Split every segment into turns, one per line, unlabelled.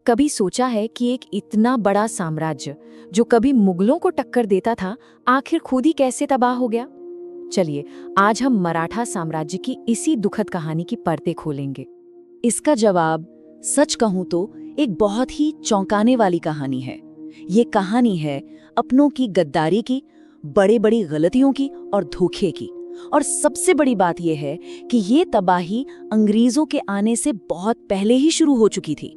कभी सोचा है कि एक इतना बड़ा साम्राज्य जो कभी मुगलों को टक्कर देता था, आखिर खुद ही कैसे तबाह हो गया? चलिए, आज हम मराठा साम्राज्य की इसी दुखद कहानी की परतें खोलेंगे।
इसका जवाब सच कहूं तो एक बहुत ही चौंकाने वाली कहानी है। ये कहानी है अपनों की गद्दारी की, बड़ी बड़ी गलतियों की और धोखे की। और सबसे बड़ी बात यह है कि ये तबाही अंग्रेजों के आने से बहुत पहले ही शुरू हो चुकी थी।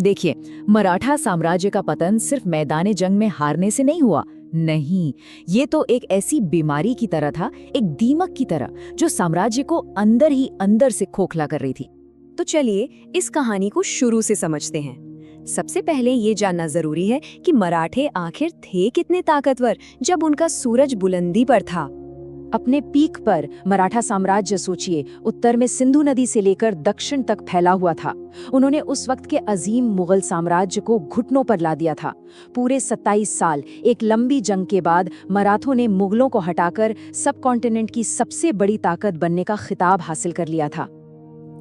देखिए, मराठा साम्राज्य का पतन सिर्फ मैदाने जंग में हारने से नहीं हुआ। नहीं, ये तो एक ऐसी बीमारी की तरह था, एक दीमक की तरह, जो साम्राज्य को अंदर ही अंदर से खोखला कर रही थी।
तो चलिए इस कहानी को शुरू से समझते हैं। सबसे पहले ये जानना जरूरी है कि मराठे आखिर थे कितने ताकतवर जब उनका सूरज बुलंदी पर था।
अपने पीक पर मराठा साम्राज्य सोचिए, उत्तर में सिंधु नदी से लेकर दक्षिण तक फैला हुआ था। उन्होंने उस वक्त के अजीम मुगल साम्राज्य को घुटनों पर ला दिया था। पूरे 27 साल एक लंबी जंग के बाद मराठों ने मुगलों को हटाकर सब कॉन्टिनेंट की सबसे बड़ी ताकत बनने का खिताब हासिल कर लिया था।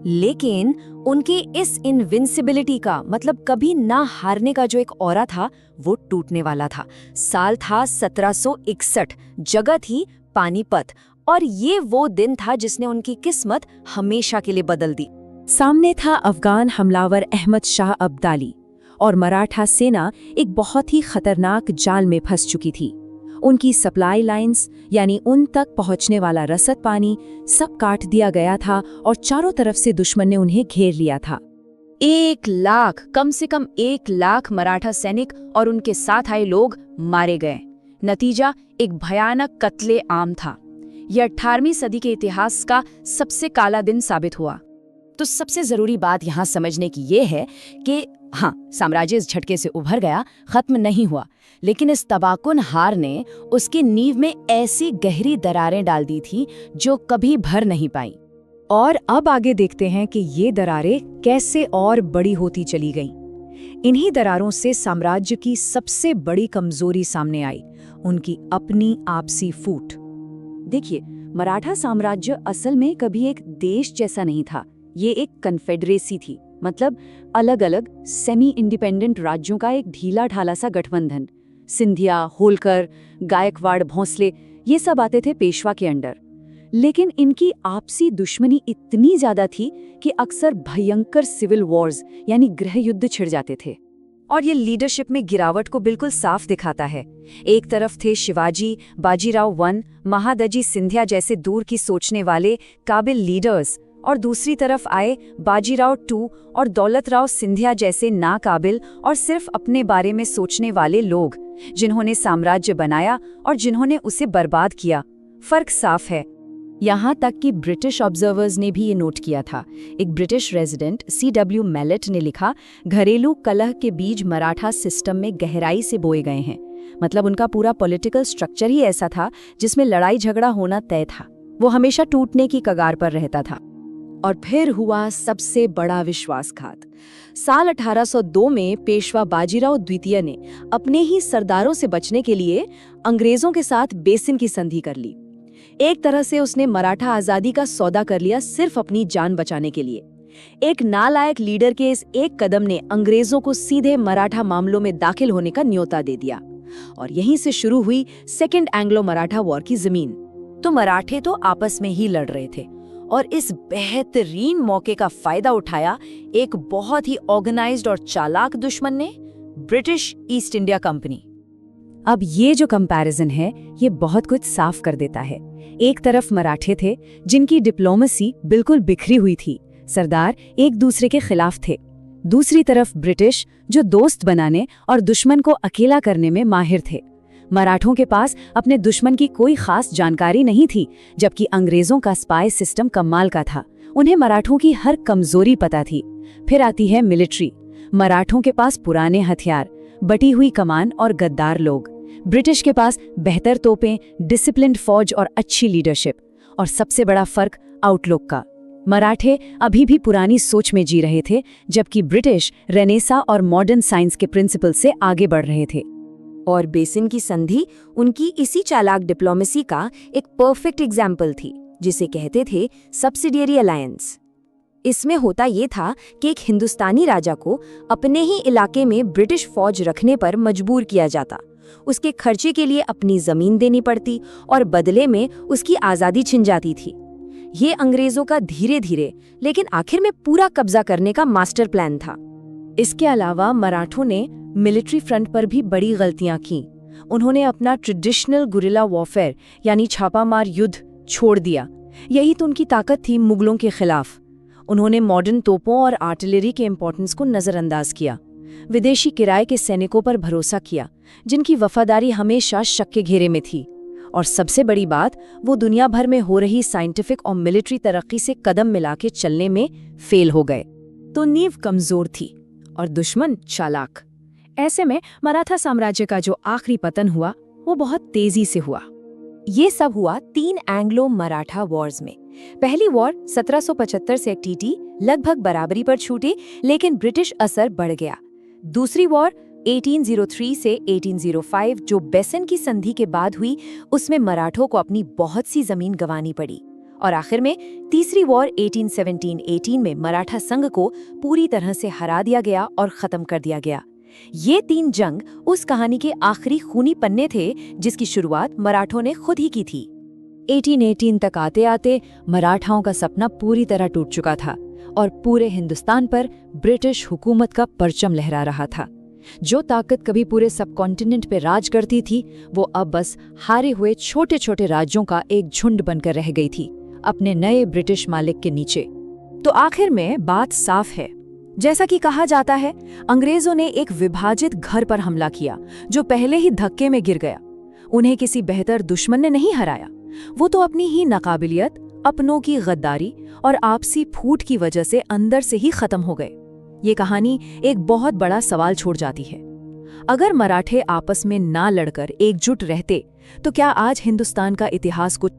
लेकिन उनके इस इनविंसिबिलिटी का, मतलब कभी ना हारने का जो एक ऑरा था, वो टूटने वाला था। साल था 1761, जगह थी पानीपत, और ये वो दिन था जिसने उनकी किस्मत हमेशा के लिए बदल दी।
सामने था अफगान हमलावर अहमद शाह अब्दाली, और मराठा सेना एक बहुत ही खतरनाक जाल में फंस चुकी थी। उनकी सप्लाई लाइंस, यानी उन तक पहुंचने वाला रसद पानी, सब काट दिया गया था और चारों तरफ से दुश्मन ने उन्हें घेर लिया था।
1 लाख, कम से कम 1 लाख मराठा सैनिक और उनके साथ आए लोग मारे गए। नतीजा एक भयानक कत्ले आम था। यह 18वीं सदी के इतिहास का सबसे काला दिन साबित हुआ। तो सबसे जरूरी बात यहाँ समझने की ये है कि हाँ, साम्राज्य इस झटके से उभर गया, खत्म नहीं हुआ, लेकिन इस तबाहकुन हार ने उसकी नींव में ऐसी गहरी दरारें डाल दी थी जो कभी भर नहीं पाई।
और अब आगे देखते हैं कि ये दरारें कैसे और बड़ी होती चली गईं। इन्हीं दरारों से साम्राज्य की सबसे बड़ी कमजोरी सामने आई, उनकी अपनी आपसी फूट। देखिए, मराठा साम्राज्य असल में कभी एक देश जैसा नहीं था। ये एक कन्फेडरेसी थी, मतलब अलग अलग सेमी इंडिपेंडेंट राज्यों का एक ढीला ढाला सा गठबंधन। सिंधिया, होलकर, गायकवाड़, भोंसले, ये सब आते थे पेशवा के अंडर। लेकिन इनकी आपसी दुश्मनी इतनी ज्यादा थी कि अक्सर भयंकर सिविल वॉर्स यानी गृह युद्ध छिड़ जाते थे। और ये लीडरशिप में गिरावट को बिल्कुल साफ दिखाता है। एक तरफ थे शिवाजी, बाजीराव वन, महादजी सिंधिया जैसे दूर की सोचने वाले काबिल लीडर्स, और दूसरी तरफ आए बाजीराव टू और दौलतराव सिंधिया जैसे नाकाबिल और सिर्फ अपने बारे में सोचने वाले लोग, जिन्होंने साम्राज्य बनाया और जिन्होंने उसे बर्बाद किया। फर्क साफ है।
यहाँ तक कि ब्रिटिश ऑब्जर्वर्स ने भी ये नोट किया था। एक ब्रिटिश रेजिडेंट C.W. मैलेट ने लिखा, घरेलू कलह के बीज मराठा सिस्टम में गहराई से बोए गए हैं। मतलब उनका पूरा पॉलिटिकल स्ट्रक्चर ही ऐसा था जिसमें लड़ाई झगड़ा होना तय था। वो हमेशा टूटने की कगार पर रहता था।
और फिर हुआ सबसे बड़ा विश्वासघात। साल 1802 में पेशवा बाजीराव द्वितीय ने अपने ही सरदारों से बचने के लिए अंग्रेजों के साथ बेसिन की संधि कर ली। एक तरह से उसने मराठा आजादी का सौदा कर लिया, सिर्फ अपनी जान बचाने के लिए। एक नालायक लीडर के इस एक कदम ने अंग्रेजों को सीधे मराठा मामलों में दाखिल होने का न्योता दे दिया, और यहीं से शुरू हुई सेकेंड एंग्लो मराठा वॉर की जमीन।
तो मराठे तो आपस में ही लड़ रहे थे, और इस बेहतरीन मौके का फायदा उठाया एक बहुत ही ऑर्गेनाइज्ड और चालाक दुश्मन ने, ब्रिटिश ईस्ट इंडिया कंपनी।
अब ये जो कंपैरिजन है, ये बहुत कुछ साफ कर देता है। एक तरफ मराठे थे जिनकी डिप्लोमेसी बिल्कुल बिखरी हुई थी, सरदार एक दूसरे के खिलाफ थे। दूसरी तरफ ब्रिटिश, जो दोस्त बनाने और दुश्मन को अकेला करने में माहिर थे। मराठों के पास अपने दुश्मन की कोई खास जानकारी नहीं थी, जबकि अंग्रेजों का स्पाई सिस्टम कमाल का था। उन्हें मराठों की हर कमजोरी पता थी। फिर आती है मिलिट्री। मराठों के पास पुराने हथियार, बटी हुई कमान और गद्दार लोग। ब्रिटिश के पास बेहतर तोपें, डिसिप्लिन्ड फौज और अच्छी लीडरशिप। और सबसे बड़ा फर्क आउटलुक का। मराठे अभी भी पुरानी सोच में जी रहे थे, जबकि ब्रिटिश रेनेसा और मॉडर्न साइंस के प्रिंसिपल से आगे बढ़ रहे थे।
और बेसिन की संधि उनकी इसी चालाक डिप्लोमेसी का एक परफेक्ट एग्जाम्पल थी, जिसे कहते थे सब्सिडियरी अलायंस।
इसमें होता ये था कि एक हिंदुस्तानी राजा को अपने ही इलाके में ब्रिटिश फौज रखने पर मजबूर किया जाता। उसके खर्चे के लिए अपनी जमीन देनी पड़ती और बदले में उसकी आज़ादी छिन जाती थी। ये अंग्रेजों का धीरे धीरे लेकिन आखिर में पूरा कब्जा करने का मास्टर प्लान था। इसके अलावा मराठों ने मिलिट्री फ्रंट पर भी बड़ी गलतियां की। उन्होंने अपना ट्रेडिशनल गुरिल्ला वॉरफेयर यानी छापामार युद्ध छोड़ दिया। यही तो उनकी ताकत थी मुगलों के खिलाफ। उन्होंने मॉडर्न तोपों और आर्टिलरी के इम्पोर्टेंस को नज़रअंदाज किया। विदेशी किराए के सैनिकों पर भरोसा किया, जिनकी वफादारी हमेशा शक के घेरे में थी। और सबसे बड़ी बात, वो दुनिया भर में हो रही साइंटिफिक और मिलिट्री तरक्की से कदम मिला के चलने में फेल हो गए।
तो नींव कमजोर थी और दुश्मन चालाक। ऐसे में मराठा साम्राज्य का जो आखिरी पतन हुआ वो बहुत तेजी से हुआ।
ये सब हुआ 3 एंग्लो मराठा वॉर्स में। पहली वॉर 1775 से टीटी लगभग बराबरी पर छूटी, लेकिन ब्रिटिश असर बढ़ गया। दूसरी वॉर 1803 से 1805 जो बेसन की संधि के बाद हुई, उसमें मराठों को अपनी बहुत सी जमीन गंवानी पड़ी। और आखिर में तीसरी वॉर 1817-18 में मराठा संघ को पूरी तरह से हरा दिया गया और खत्म कर दिया गया। ये 3 जंग उस कहानी के आखिरी खूनी पन्ने थे जिसकी शुरुआत मराठों ने खुद ही की थी।
1818 तक आते आते मराठाओं का सपना पूरी तरह टूट चुका था और पूरे हिंदुस्तान पर ब्रिटिश हुकूमत का परचम लहरा रहा था। जो ताकत कभी पूरे सबकॉन्टिनेंट पे राज करती थी, वो अब बस हारे हुए छोटे छोटे राज्यों का एक झुंड बनकर रह गई थी, अपने नए ब्रिटिश मालिक के नीचे। तो आखिर में बात साफ है। जैसा कि कहा जाता है, अंग्रेजों ने एक विभाजित घर पर हमला किया जो पहले ही धक्के में गिर गया। उन्हें किसी बेहतर दुश्मन ने नहीं हराया, वो तो अपनी ही नाकाबिलियत, अपनों की गद्दारी और आपसी फूट की वजह से अंदर से ही खत्म हो गए। ये कहानी एक बहुत बड़ा सवाल छोड़ जाती है। अगर मराठे आपस में ना लड़कर एकजुट रहते, तो क्या आज हिंदुस्तान का इतिहास कुछ